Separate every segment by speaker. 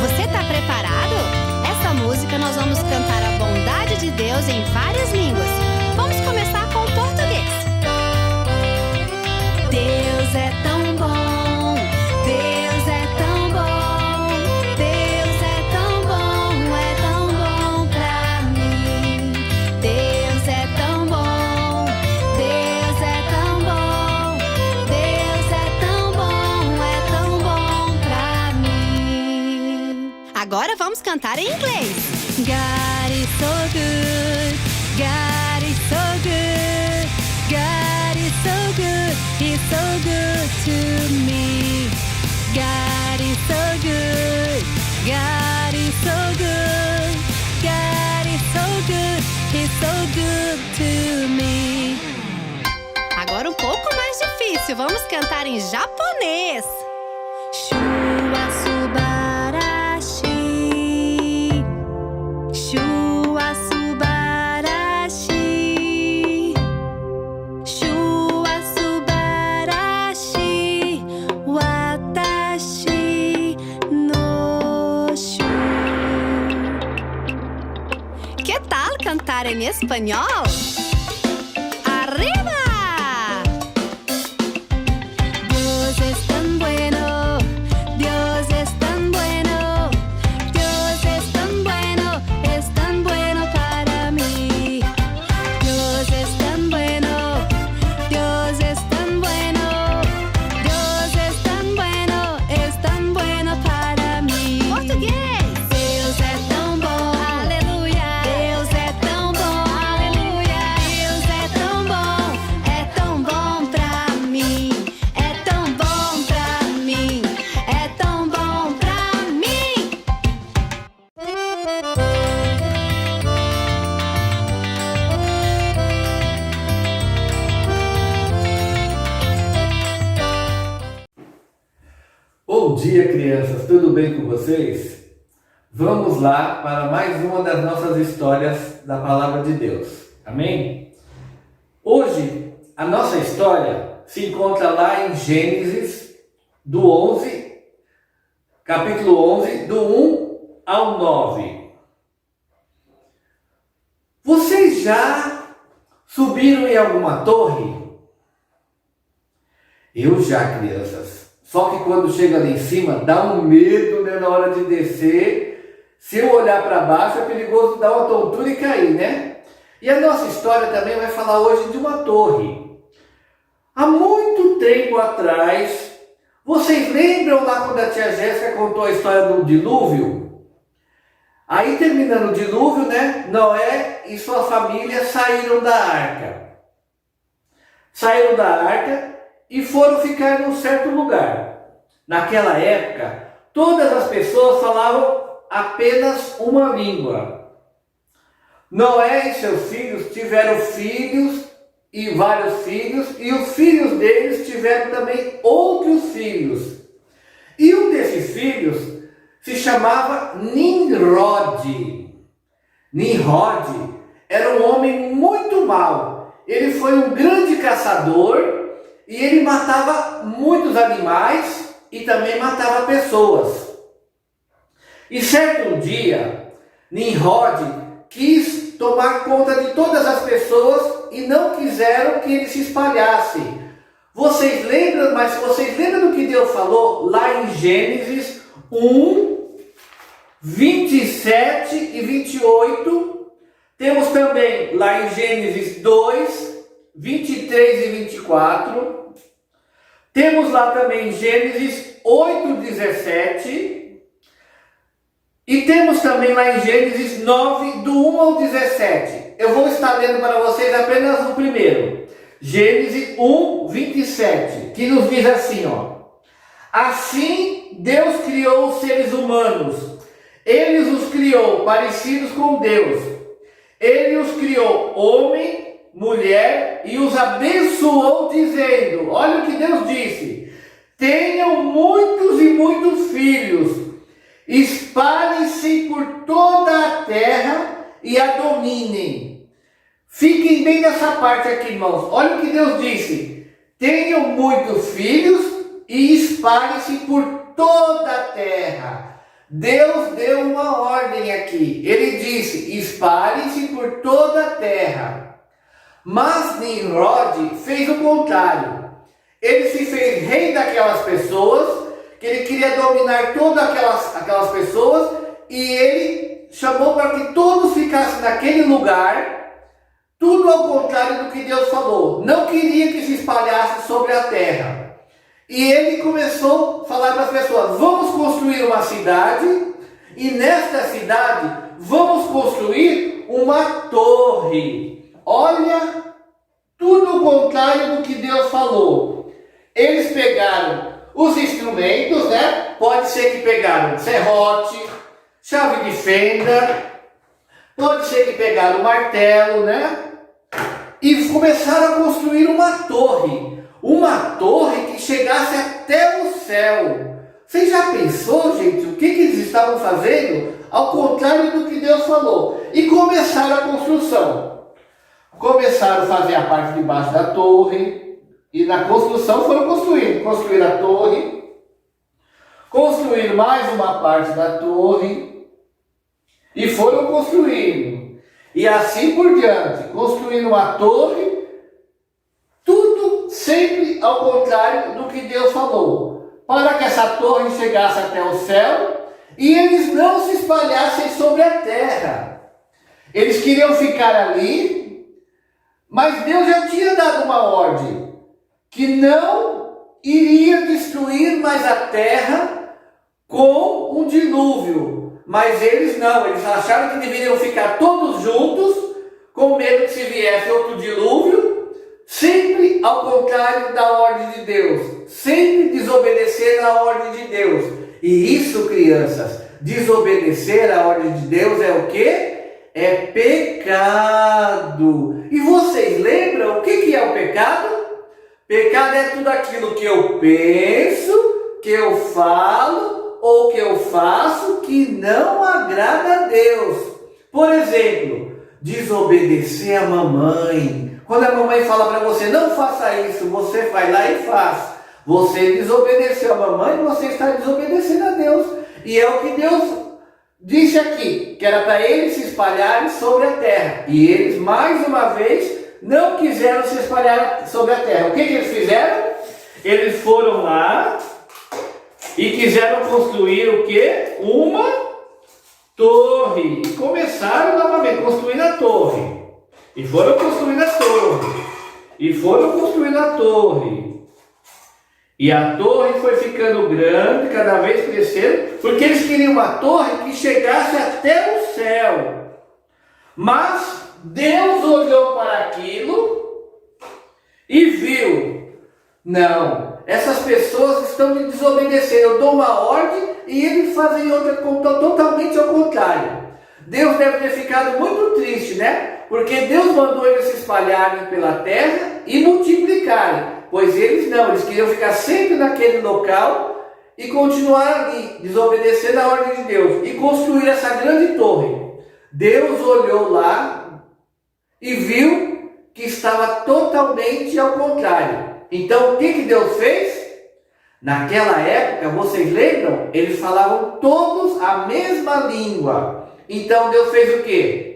Speaker 1: Você está preparado? Essa música nós vamos cantar a bondade de Deus em várias línguas. Vamos começar com o português. Deus é tão bom, Deus é tão bom, Deus é tão bom pra mim. Deus é tão bom, Deus é tão bom, Deus é tão bom pra mim. Agora vamos cantar em inglês. God is so good, God is so good, God is so good, He's so good to me. God is so good, God is so good, God is so good, He's so good to me. Agora um pouco mais difícil, vamos cantar em japonês. Shua subarashi, Shua subarashi, Shua subarashi, watashi no shu. Que tal cantar em espanhol? Arriba! Dios es tan bueno, Dios es tan bueno, Dios es tan bueno para mí. Dios es tan bueno, Dios es tan bueno, Dios es tan bueno para mí. Português! Deus é tão bom, aleluia. Deus é tão bom, aleluia. Deus é tão bom pra mim. É tão bom pra mim, é tão bom pra mim.
Speaker 2: Bom dia, crianças! Tudo bem com vocês? Vamos lá para mais uma das nossas histórias da Palavra de Deus. Amém? Hoje, a nossa história se encontra lá em Gênesis, capítulo 11, do 1 ao 9. Vocês já subiram em alguma torre? Eu já, crianças. Só que quando chega ali em cima, dá um medo, né, na hora de descer. Se eu olhar para baixo, é perigoso dar uma tontura e cair, né? E a nossa história também vai falar hoje de uma torre. Há muito tempo atrás, vocês lembram lá quando a tia Jéssica contou a história do dilúvio? Aí, terminando o dilúvio, né, Noé e sua família saíram da arca. Saíram da arca e foram ficar num certo lugar. Naquela época, todas as pessoas falavam apenas uma língua. Noé e seus filhos tiveram filhos e vários filhos, e os filhos deles tiveram também outros filhos. E um desses filhos se chamava Nimrod. Nimrod era um homem muito mau. Ele foi um grande caçador e ele matava muitos animais e também matava pessoas. E certo dia, Nimrod quis tomar conta de todas as pessoas e não quiseram que ele se espalhasse. Vocês lembram, mas vocês lembram do que Deus falou lá em Gênesis 1, 27 e 28? Temos também lá em Gênesis 2, 23 e 24. Temos lá também Gênesis 8, 17. E temos também lá em Gênesis 9, do 1 ao 17. Eu vou estar lendo para vocês apenas o primeiro. Gênesis 1, 27, que nos diz assim, ó. Assim Deus criou os seres humanos Ele os criou parecidos com Deus. Ele os criou homem, mulher e os abençoou dizendo, olha o que Deus disse, tenham muitos e muitos filhos, espalhem-se por toda a terra e a dominem. Fiquem bem nessa parte aqui, irmãos. Olha o que Deus disse, tenham muitos filhos e espalhem-se por toda a terra. Deus deu uma ordem aqui. Ele disse, espalhem-se por toda a terra. Mas Nimrod fez o contrário. Ele se fez rei daquelas pessoas, que ele queria dominar todas aquelas pessoas, e ele chamou para que todos ficassem naquele lugar, tudo ao contrário do que Deus falou. Não queria que se espalhasse sobre a terra. E ele começou a falar para as pessoas, vamos construir uma cidade, e nesta cidade vamos construir uma torre. Olha, tudo o contrário do que Deus falou. Eles pegaram os instrumentos, né? Pode ser que pegaram serrote, chave de fenda, pode ser que pegaram o martelo, né? E começaram a construir uma torre. Uma torre que chegasse até o céu. Você já pensou, gente, o que eles estavam fazendo? Ao contrário do que Deus falou. E começaram a construção. Começaram a fazer a parte de baixo da torre. E na construção foram construindo. Construíram a torre. Construíram mais uma parte da torre. E foram construindo. E assim por diante. Construindo uma torre. Tudo sempre ao contrário do que Deus falou. Para que essa torre chegasse até o céu e eles não se espalhassem sobre a terra. Eles queriam ficar ali, mas Deus já tinha dado uma ordem que não iria destruir mais a terra com um dilúvio. Mas eles não, eles acharam que deveriam ficar todos juntos, com medo que se viesse outro dilúvio, sempre ao contrário da ordem de Deus, sempre desobedecer a ordem de Deus. E isso, crianças, desobedecer a ordem de Deus é o quê? É pecado. E vocês lembram o que é o pecado? Pecado é tudo aquilo que eu penso, que eu falo ou que eu faço que não agrada a Deus. Por exemplo, desobedecer a mamãe. Quando a mamãe fala para você, não faça isso, você vai lá e faz. Você desobedeceu a mamãe, você está desobedecendo a Deus. E é o que Deus disse aqui, que era para eles se espalharem sobre a terra. E eles, mais uma vez, não quiseram se espalhar sobre a terra. O que eles fizeram? Eles foram lá e quiseram construir o quê? Uma torre. E começaram novamente a construir a torre. E foram construindo a torre. E foram construindo a torre. E a torre foi ficando grande, cada vez crescendo, porque eles queriam uma torre que chegasse até o céu. Mas Deus olhou para aquilo e viu, não, essas pessoas estão me desobedecendo. Eu dou uma ordem e eles fazem outra totalmente ao contrário. Deus deve ter ficado muito triste, né? Porque Deus mandou eles se espalharem pela terra e multiplicarem. Pois eles não, eles queriam ficar sempre naquele local e continuar ali, desobedecendo a ordem de Deus. E construir essa grande torre. Deus olhou lá e viu que estava totalmente ao contrário. Então o que Deus fez? Naquela época, vocês lembram? Eles falavam todos a mesma língua. Então Deus fez o quê?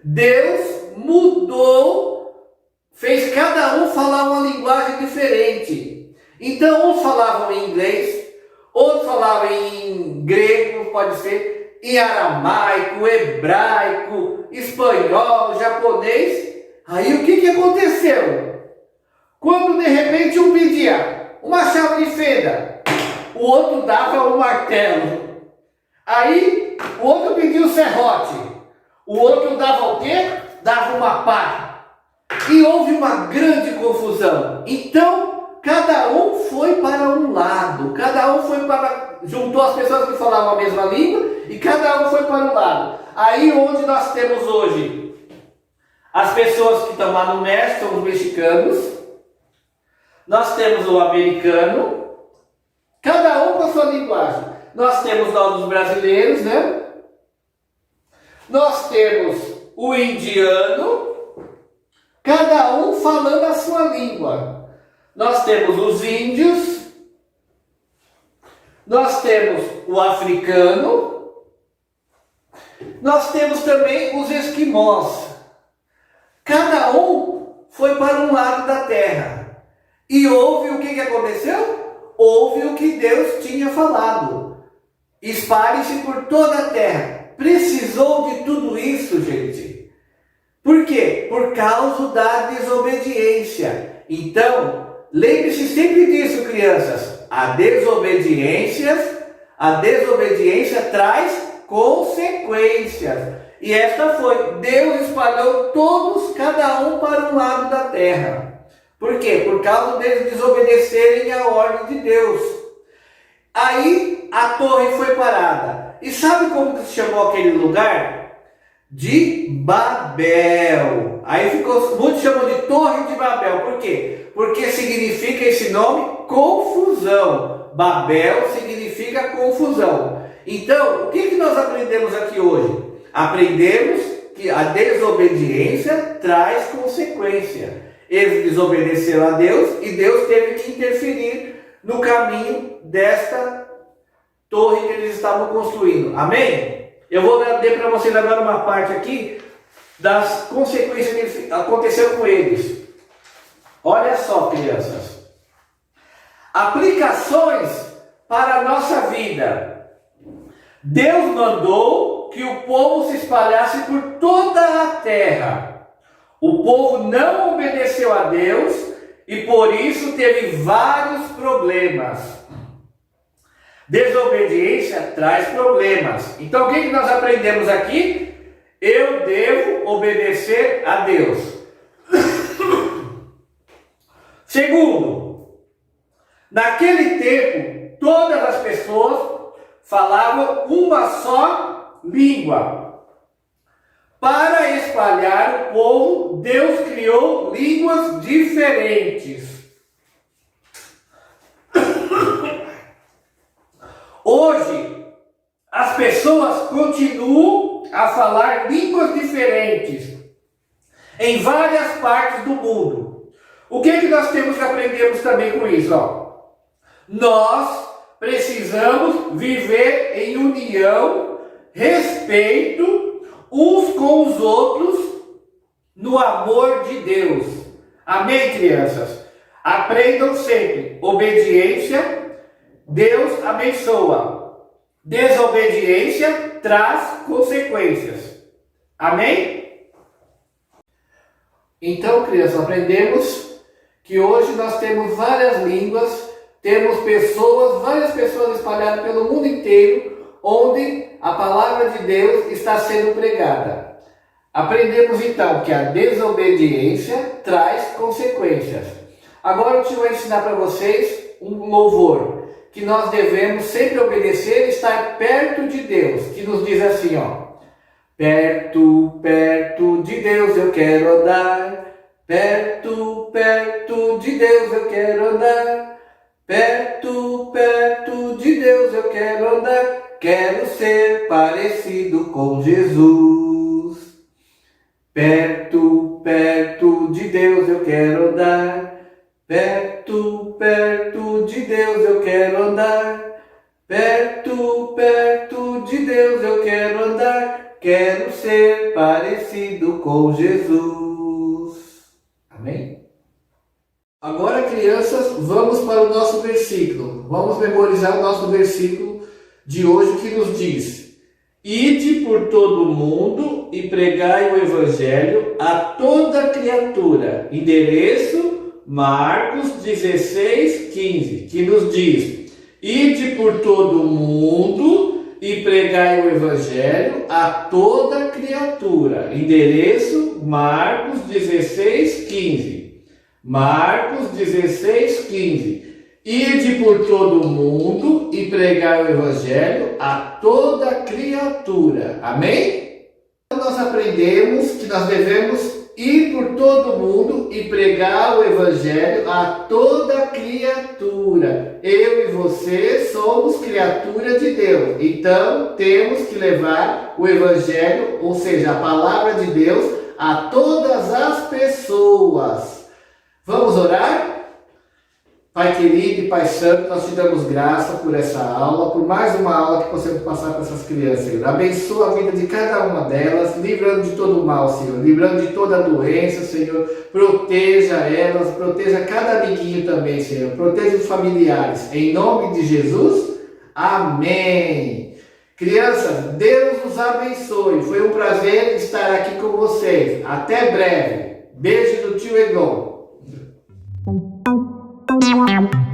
Speaker 2: Deus mudou, fez cada um falar uma linguagem diferente. Então uns falavam em inglês, outros falavam em grego, pode ser, em aramaico, hebraico, espanhol, japonês. Aí o que aconteceu? Quando de repente um pedia uma chave de fenda, o outro dava um martelo. Aí o outro pedia o serrote, o outro dava o quê? Dava uma pá. E houve uma grande confusão. Então cada um foi para um lado, cada um foi para, juntou as pessoas que falavam a mesma língua e cada um foi para um lado. Aí onde nós temos hoje as pessoas que estão lá no México, são os mexicanos, nós temos o americano, cada um com a sua linguagem. Nós temos nós os brasileiros, né? Nós temos o indiano, cada um falando a sua língua. Nós temos os índios, nós temos o africano, nós temos também os esquimós. Cada um foi para um lado da terra. E houve o que aconteceu? Houve o que Deus tinha falado. Espalhe-se por toda a terra. Precisou de tudo isso, gente. Por quê? Por causa da desobediência. Então, lembre-se sempre disso, crianças. A desobediência traz consequências. E esta foi, Deus espalhou todos, cada um para um lado da terra. Por quê? Por causa deles desobedecerem a ordem de Deus. Aí a torre foi parada. E sabe como se chamou aquele lugar? De Babel. Aí ficou, muitos chamam de Torre de Babel. Por quê? Porque significa esse nome confusão. Babel significa confusão. Então, o que nós aprendemos aqui hoje? Aprendemos que a desobediência traz consequência. Eles desobedeceram a Deus e Deus teve que interferir no caminho desta torre que eles estavam construindo. Amém? Eu vou ler para vocês agora uma parte aqui das consequências que aconteceram com eles. Olha só, crianças. Aplicações para a nossa vida. Deus mandou que o povo se espalhasse por toda a terra. O povo não obedeceu a Deus e por isso teve vários problemas. Desobediência traz problemas. Então o que nós aprendemos aqui? Eu devo obedecer a Deus. Segundo, naquele tempo, todas as pessoas falavam uma só língua. Para espalhar o povo, Deus criou línguas diferentes. Hoje, as pessoas continuam a falar línguas diferentes em várias partes do mundo. O que nós temos que aprendermos também com isso? Nós precisamos viver em união, respeito uns com os outros, no amor de Deus. Amém, crianças? Aprendam sempre. Obediência, Deus abençoa. Desobediência traz consequências. Amém? Então, crianças, aprendemos que hoje nós temos várias línguas, temos várias pessoas espalhadas pelo mundo inteiro, onde a palavra de Deus está sendo pregada. Aprendemos então que a desobediência traz consequências. Agora eu vou ensinar para vocês um louvor, que nós devemos sempre obedecer e estar perto de Deus, que nos diz assim, perto, perto de Deus eu quero andar, perto, perto de Deus eu quero andar, perto, perto de Deus eu quero andar. Quero ser parecido com Jesus. Perto, perto de Deus eu quero andar. Perto, perto de Deus eu quero andar. Perto, perto de Deus eu quero andar. Quero ser parecido com Jesus. Amém? Agora, crianças, vamos para o nosso versículo. Vamos memorizar o nosso versículo de hoje, que nos diz: ide por todo o mundo e pregai o evangelho a toda criatura. Endereço Marcos 16:15, que nos diz: ide por todo o mundo e pregai o evangelho a toda criatura. Endereço Marcos 16:15. Marcos 16:15. Ide por todo o mundo e pregai o Evangelho a toda criatura. Amém? Nós aprendemos que nós devemos ir por todo o mundo e pregar o Evangelho a toda criatura. Eu e você somos criatura de Deus. Então, temos que levar o Evangelho, ou seja, a palavra de Deus, a todas as pessoas. Vamos orar? Pai querido e Pai santo, nós te damos graça por essa aula, por mais uma aula que possamos passar para essas crianças, Senhor. Abençoa a vida de cada uma delas, livrando de todo o mal, Senhor, livrando de toda doença, Senhor. Proteja elas, proteja cada amiguinho também, Senhor. Proteja os familiares. Em nome de Jesus, amém. Crianças, Deus os abençoe. Foi um prazer estar aqui com vocês. Até breve. Beijo do tio Egon.
Speaker 1: Wow.